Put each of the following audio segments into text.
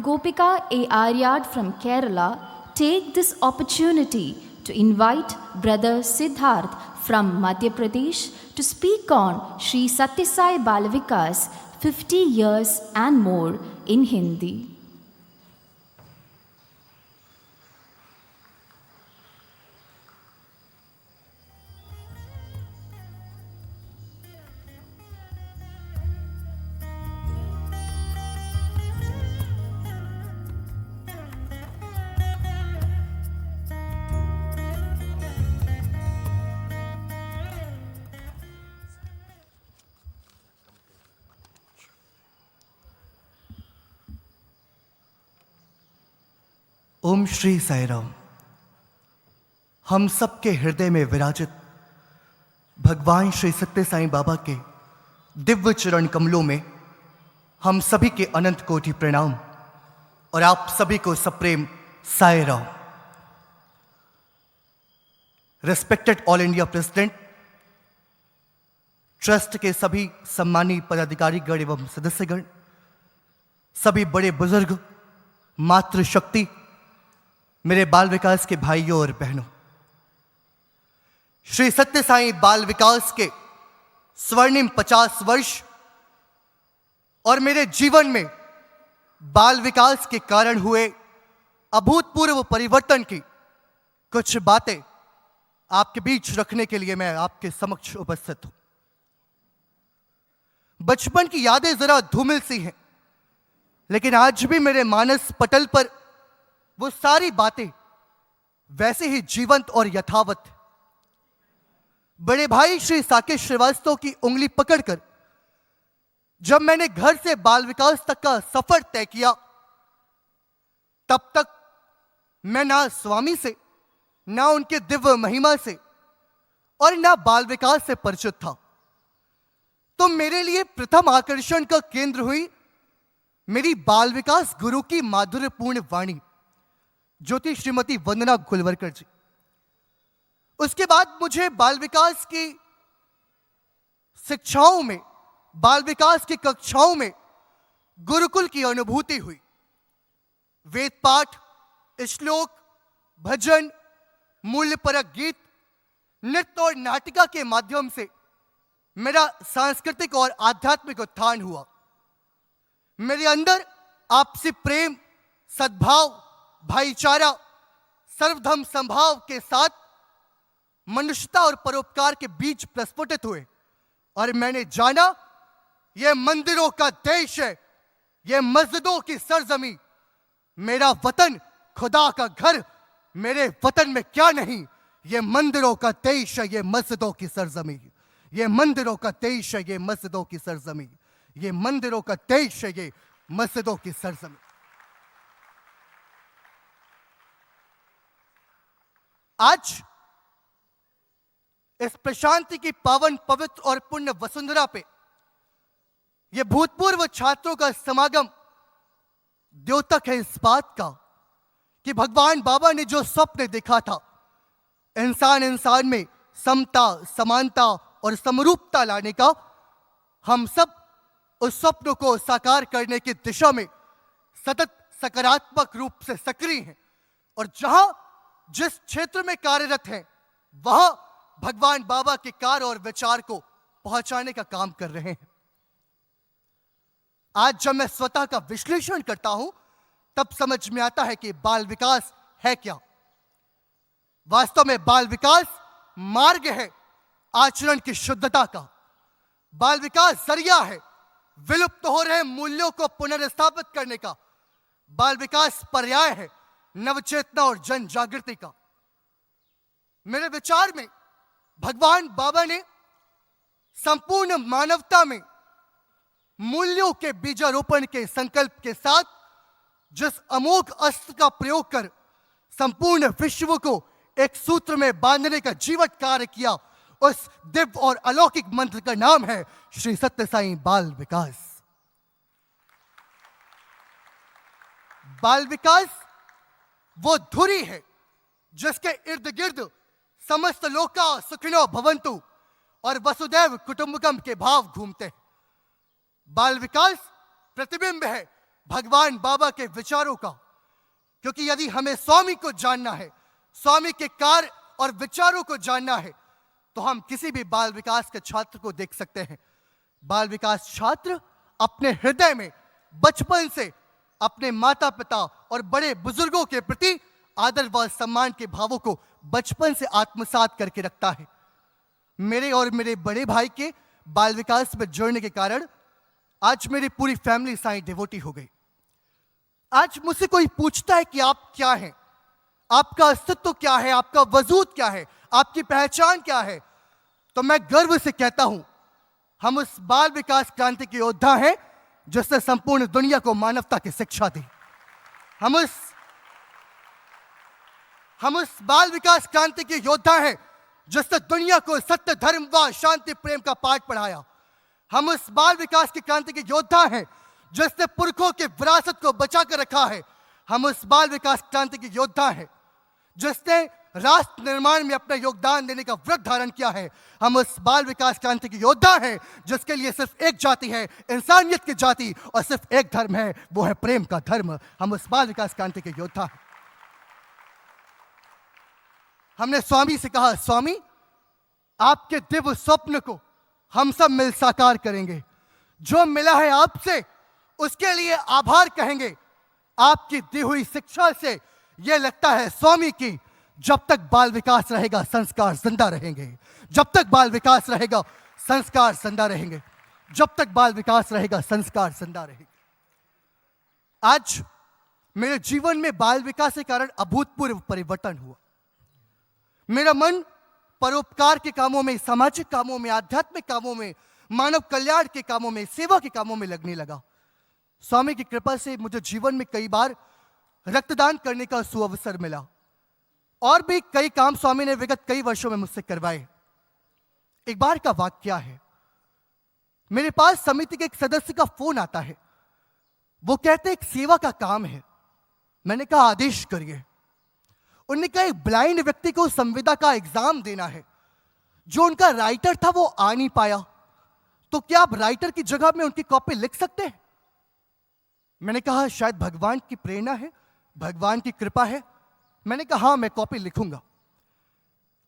Gopika A. Aryad from Kerala take this opportunity to invite Brother Siddharth from Madhya Pradesh to speak on Sri Sathya Sai Bal Vikas 50 years and more in Hindi. ओम श्री साई राम। हम सबके हृदय में विराजित भगवान श्री सत्य साईं बाबा के दिव्य चरण कमलों में हम सभी के अनंत कोटि प्रणाम और आप सभी को सप्रेम Sai Ram. Respected all India president, trust के सभी सम्मानीय पदाधिकारीगण एवं सदस्यगण, सभी बड़े बुजुर्ग, मातृशक्ति, मेरे बाल विकास के भाइयों और बहनों, श्री सत्य साईं बाल विकास के स्वर्णिम 50 वर्ष और मेरे जीवन में बाल विकास के कारण हुए अभूतपूर्व परिवर्तन की कुछ बातें आपके बीच रखने के लिए मैं आपके समक्ष उपस्थित हूं। बचपन की यादें जरा धूमिल सी हैं, लेकिन आज भी मेरे मानस पटल पर वो सारी बातें वैसे ही जीवंत और यथावत। बड़े भाई श्री साकेत श्रीवास्तव की उंगली पकड़कर जब मैंने घर से बाल विकास तक का सफर तय किया, तब तक मैं ना स्वामी से, ना उनके दिव्य महिमा से और ना बाल विकास से परिचित था। तो मेरे लिए प्रथम आकर्षण का केंद्र हुई मेरी बाल विकास गुरु की माधुर्यपूर्ण वाणी, ज्योति श्रीमती वंदना गुलवरकर जी। उसके बाद मुझे बाल विकास की शिक्षाओं में, बाल विकास की कक्षाओं में गुरुकुल की अनुभूति हुई। वेद पाठ, श्लोक, भजन, मूल्यपरक गीत, नृत्य और नाटिका के माध्यम से मेरा सांस्कृतिक और आध्यात्मिक उत्थान हुआ। मेरे अंदर आपसी प्रेम, सद्भाव, भाईचारा, सर्वधर्म संभाव के साथ मनुष्यता और परोपकार के बीज प्रस्फुटित हुए और मैंने जाना यह मंदिरों का देश है, यह मस्जिदों की सरजमी, मेरा वतन खुदा का घर, मेरे वतन में क्या नहीं, यह मंदिरों का देश है, यह मस्जिदों की सरजमी, यह मंदिरों का देश है, यह मस्जिदों की सरजमी, यह मंदिरों का देश है, यह मस्जिदों की सरजमी। आज इस प्रशांति की पावन, पवित्र और पुण्य वसुंधरा पे यह भूतपूर्व छात्रों का समागम द्योतक है इस बात का कि भगवान बाबा ने जो स्वप्न देखा था, इंसान इंसान में समता, समानता और समरूपता लाने का, हम सब उस स्वप्न को साकार करने की दिशा में सतत सकारात्मक रूप से सक्रिय हैं और जहां जिस क्षेत्र में कार्यरत हैं वहां भगवान बाबा के कार्य और विचार को पहुंचाने का काम कर रहे हैं। आज जब मैं स्वतः का विश्लेषण करता हूं तब समझ में आता है कि बाल विकास है क्या। वास्तव में बाल विकास मार्ग है आचरण की शुद्धता का। बाल विकास जरिया है विलुप्त हो रहे मूल्यों को पुनर्स्थापित करने का। बाल विकास पर्याय है नवचेतना और जन जागृति का। मेरे विचार में भगवान बाबा ने संपूर्ण मानवता में मूल्यों के बीजारोपण के संकल्प के साथ जिस अमोघ अस्त्र का प्रयोग कर संपूर्ण विश्व को एक सूत्र में बांधने का जीवट कार्य किया, उस दिव्य और अलौकिक मंत्र का नाम है श्री सत्य साईं बाल विकास। बाल विकास वो धुरी है जिसके इर्द गिर्द समस्त लोका सुखिनो भवंतु और वसुदैव कुटुंबकम के भाव घूमते हैं। बाल विकास प्रतिबिंब है भगवान बाबा के विचारों का, क्योंकि यदि हमें स्वामी को जानना है, स्वामी के कार्य और विचारों को जानना है, तो हम किसी भी बाल विकास के छात्र को देख सकते हैं। बाल विकास छात्र अपने हृदय में बचपन से अपने माता पिता और बड़े बुजुर्गों के प्रति आदर व सम्मान के भावों को बचपन से आत्मसात करके रखता है। मेरे और मेरे बड़े भाई के बाल विकास में जुड़ने के कारण आज मेरी पूरी फैमिली साईं डिवोटी हो गई। आज मुझसे कोई पूछता है कि आप क्या हैं, आपका अस्तित्व क्या है, आपका वजूद क्या है, आपकी पहचान क्या है, तो मैं गर्व से कहता हूं, हम उस बाल विकास क्रांति के योद्धा हैं जिसने संपूर्ण दुनिया को मानवता की शिक्षा दी। हम उस बाल विकास क्रांति के योद्धा हैं जिसने दुनिया को सत्य, धर्म व शांति प्रेम का पाठ पढ़ाया। हम उस बाल विकास की क्रांति के योद्धा हैं जिसने पुरखों के विरासत को बचा कर रखा है। हम उस बाल विकास क्रांति के योद्धा हैं जिसने राष्ट्र निर्माण में अपना योगदान देने का व्रत धारण किया है। हम उस बाल विकास क्रांति के योद्धा हैं जिसके लिए सिर्फ एक जाति है, इंसानियत की जाति, और सिर्फ एक धर्म है, वो है प्रेम का धर्म। हम उस बाल विकास क्रांति के योद्धा हैं। हमने स्वामी से कहा, स्वामी आपके दिव्य स्वप्न को हम सब मिल साकार करेंगे। जो मिला है आपसे उसके लिए आभार कहेंगे। आपकी दी हुई शिक्षा से यह लगता है स्वामी की, जब तक बाल विकास रहेगा संस्कार जिंदा रहेंगे। जब तक बाल विकास रहेगा संस्कार जिंदा रहेंगे। जब तक बाल विकास रहेगा संस्कार जिंदा रहेंगे। आज मेरे जीवन में बाल विकास के कारण अभूतपूर्व परिवर्तन हुआ। मेरा मन परोपकार के कामों में, सामाजिक कामों में, आध्यात्मिक कामों में, मानव कल्याण के कामों में, सेवा के कामों में लगने लगा। स्वामी की कृपा से मुझे जीवन में कई बार रक्तदान करने का सुअवसर मिला और भी कई काम स्वामी ने विगत कई वर्षों में मुझसे करवाए। एक बार का वाकया है, मेरे पास समिति के एक सदस्य का फोन आता है। वो कहते एक सेवा का काम है। मैंने कहा आदेश करिए। उन्होंने कहा एक ब्लाइंड व्यक्ति को संविदा का एग्जाम देना है। जो उनका राइटर था वो आ नहीं पाया, तो क्या आप राइटर की जगह में उनकी कॉपी लिख सकते हैं? मैंने कहा शायद भगवान की प्रेरणा है, भगवान की कृपा है। मैंने कहा हाँ मैं कॉपी लिखूंगा।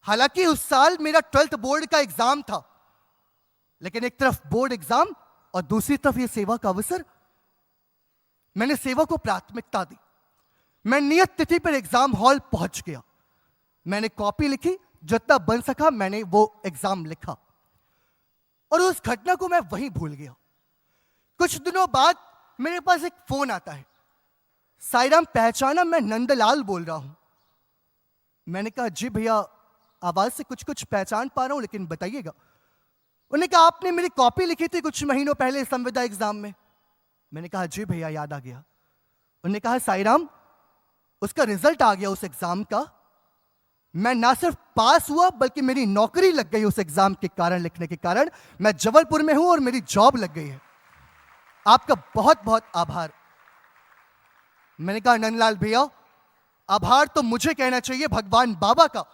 हालांकि उस साल मेरा 12th बोर्ड का एग्जाम था, लेकिन एक तरफ बोर्ड एग्जाम और दूसरी तरफ यह सेवा का अवसर। मैंने सेवा को प्राथमिकता दी। मैं नियत तिथि पर एग्जाम हॉल पहुंच गया। मैंने कॉपी लिखी, जितना बन सका मैंने वो एग्जाम लिखा, और उस घटना को मैं वहीं भूल गया। कुछ दिनों बाद मेरे पास एक फोन आता है। साईराम पहचाना, मैं नंदलाल बोल रहा हूं। मैंने कहा जी भैया, आवाज से कुछ कुछ पहचान पा रहा हूं, लेकिन बताइएगा। उन्होंने कहा आपने मेरी कॉपी लिखी थी कुछ महीनों पहले संविदा एग्जाम में। मैंने कहा जी भैया याद आ गया। उन्होंने कहा साईराम उसका रिजल्ट आ गया उस एग्जाम का। मैं ना सिर्फ पास हुआ बल्कि मेरी नौकरी लग गई उस एग्जाम के कारण, लिखने के कारण। मैं जबलपुर में हूं और मेरी जॉब लग गई है। आपका बहुत बहुत आभार। मैंने कहा नंदलाल भैया, आभार तो मुझे कहना चाहिए भगवान बाबा का,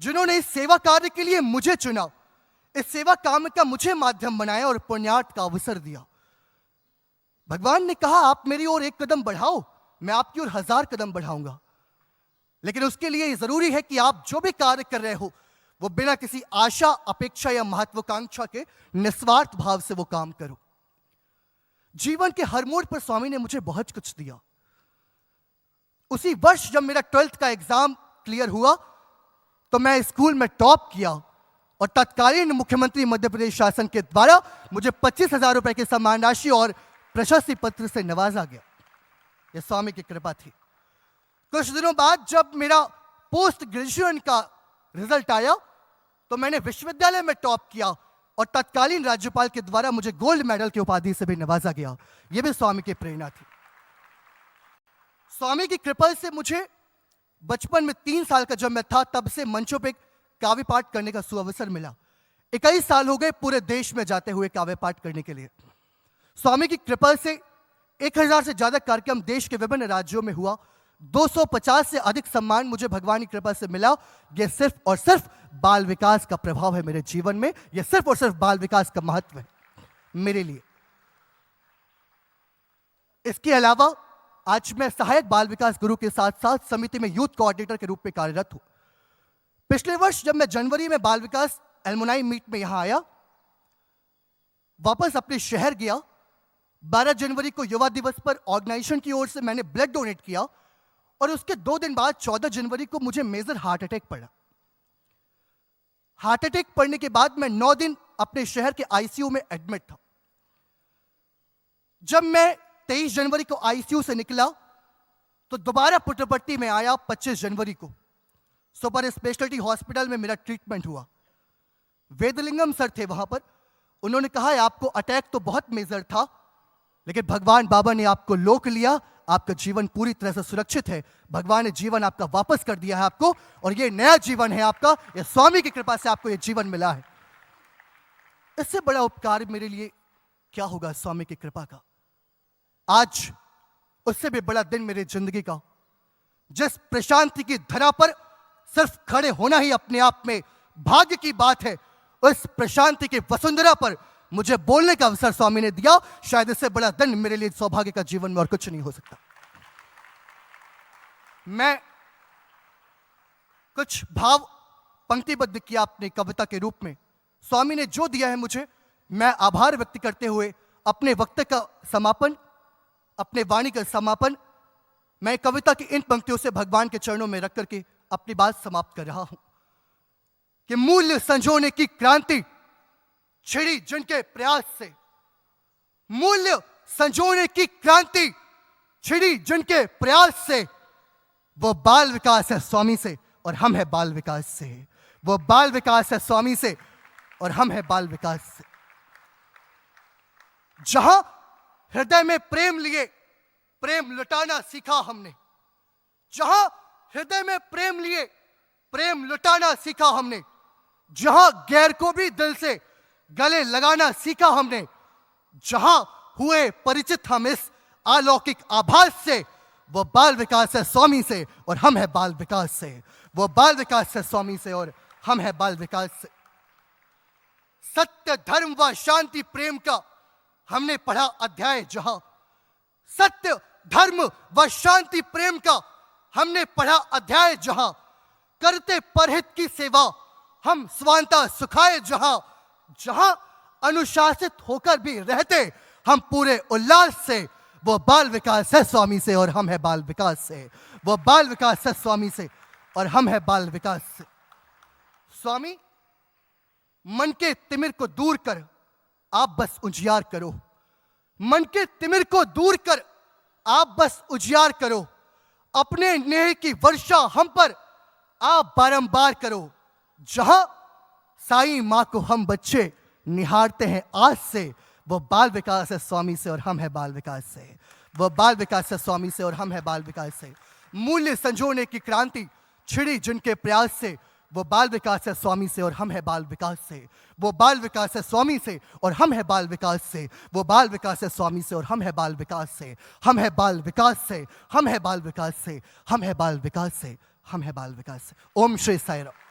जिन्होंने इस सेवा कार्य के लिए मुझे चुना, इस सेवा काम का मुझे माध्यम बनाया और पुण्यार्थ का अवसर दिया। भगवान ने कहा आप मेरी ओर एक कदम बढ़ाओ, मैं आपकी ओर 1000 कदम बढ़ाऊंगा। लेकिन उसके लिए जरूरी है कि आप जो भी कार्य कर रहे हो वो बिना किसी आशा, अपेक्षा या महत्वाकांक्षा के निस्वार्थ भाव से वो काम करो। जीवन के हर मोड़ पर स्वामी ने मुझे बहुत कुछ दिया। उसी वर्ष जब मेरा 12th का एग्जाम क्लियर हुआ तो मैं स्कूल में टॉप किया और तत्कालीन मुख्यमंत्री मध्य प्रदेश शासन के द्वारा मुझे 25,000 रुपए की सम्मान राशि और प्रशस्ति पत्र से नवाजा गया। यह स्वामी की कृपा थी। कुछ दिनों बाद जब मेरा पोस्ट ग्रेजुएशन का रिजल्ट आया तो मैंने विश्वविद्यालय में टॉप किया और तत्कालीन राज्यपाल के द्वारा मुझे गोल्ड मेडल की उपाधि से भी नवाजा गया। यह भी स्वामी की प्रेरणा थी। स्वामी की कृपा से मुझे बचपन में 3 साल का जब मैं था तब से मंचों पे काव्य पाठ करने का सुअवसर मिला। 21 साल हो गए पूरे देश में जाते हुए काव्य पाठ करने के लिए। स्वामी की कृपा से 1000 से ज्यादा कार्यक्रम देश के विभिन्न राज्यों में हुआ। 250 से अधिक सम्मान मुझे भगवान की कृपा से मिला। यह सिर्फ और सिर्फ बाल विकास का प्रभाव है मेरे जीवन में। यह सिर्फ और सिर्फ बाल विकास का महत्व है मेरे लिए। इसके अलावा आज मैं सहायक बाल विकास गुरु के साथ साथ समिति में यूथ कोऑर्डिनेटर के रूप में कार्यरत हूं। पिछले वर्ष जब मैं जनवरी में बाल विकास एल्मुनाई मीट में यहां आया, वापस अपने शहर गया, 12 जनवरी को युवा दिवस पर ऑर्गेनाइजेशन की ओर से मैंने ब्लड डोनेट किया और उसके 2 दिन बाद 14 जनवरी को मुझे मेजर हार्ट अटैक पड़ा। हार्ट अटैक पड़ने के बाद मैं 9 दिन अपने शहर के आईसीयू में एडमिट था। जब मैं 23 जनवरी को आईसीयू से निकला तो दोबारा पुट्टपट्टी में आया 25 जनवरी को। सुपर स्पेशलिटी हॉस्पिटल में मेरा ट्रीटमेंट हुआ। वेदलिंगम सर थे वहां पर। उन्होंने कहा आपको अटैक तो बहुत मेजर था, लेकिन भगवान बाबा ने आपको लोक लिया, आपका जीवन पूरी तरह से सुरक्षित है। भगवान ने जीवन आपका वापस कर दिया है आपको, और ये नया जीवन है आपका। ये स्वामी की कृपा से आपको ये जीवन मिला है। इससे बड़ा उपकार मेरे लिए क्या होगा स्वामी की कृपा का। आज उससे भी बड़ा दिन मेरी जिंदगी का, जिस प्रशांति की धरा पर सिर्फ खड़े होना ही अपने आप में भाग्य की बात है, उस प्रशांति की वसुंधरा पर मुझे बोलने का अवसर स्वामी ने दिया। शायद इससे बड़ा दिन मेरे लिए सौभाग्य का जीवन में और कुछ नहीं हो सकता। मैं कुछ भाव पंक्तिबद्ध किया अपनी कविता के रूप में। स्वामी ने जो दिया है मुझे, मैं आभार व्यक्त करते हुए अपने वक्तव्य का समापन, अपने वाणी का समापन मैं कविता की इन पंक्तियों से भगवान के चरणों में रख करके अपनी बात समाप्त कर रहा हूं कि मूल्य संजोने की क्रांति छिड़ी जिनके प्रयास से, मूल्य संजोने की क्रांति छिड़ी जिनके प्रयास से, वो बाल विकास है स्वामी से और हम है बाल विकास से। वो बाल विकास है स्वामी से और हम है बाल विकास से। जहां हृदय में प्रेम लिए प्रेम लुटाना सीखा हमने, जहां हृदय में प्रेम लिए प्रेम लुटाना सीखा हमने, जहां गैर को भी दिल से गले लगाना सीखा हमने, जहां हुए परिचित हम इस अलौकिक आभास से, वो बाल विकास है स्वामी से और हम है बाल विकास से। वो बाल विकास है स्वामी से और हम है बाल विकास से। सत्य धर्म व शांति प्रेम का हमने पढ़ा अध्याय, जहां सत्य धर्म व शांति प्रेम का हमने पढ़ा अध्याय, जहां करते परहित की सेवा हम स्वांता सुखाए, जहां जहां अनुशासित होकर भी रहते हम पूरे उल्लास से। वो बाल विकास है स्वामी से और हम है बाल विकास से। वो बाल विकास है स्वामी से और हम है बाल विकास से। स्वामी, मन के तिमिर को दूर कर आप बस उजियार करो। मन के तिमिर को दूर कर आप बस उजियार करो। अपने नेह की वर्षा हम पर आप बारंबार करो। जहां साईं मां को हम बच्चे निहारते हैं आज से, वो बाल विकास है स्वामी से और हम है बाल विकास से। वो बाल विकास है स्वामी से और हम है बाल विकास से। मूल्य संजोने की क्रांति छिड़ी जिनके प्रयास से, वो बाल विकास है स्वामी से और हम है बाल विकास से। वो बाल विकास है स्वामी से और हम है बाल विकास से। वो बाल विकास है स्वामी से और हम है बाल विकास से। हम है बाल विकास से, हम है बाल विकास से, हम है बाल विकास से, हम है बाल विकास से। ओम श्री साईं राम।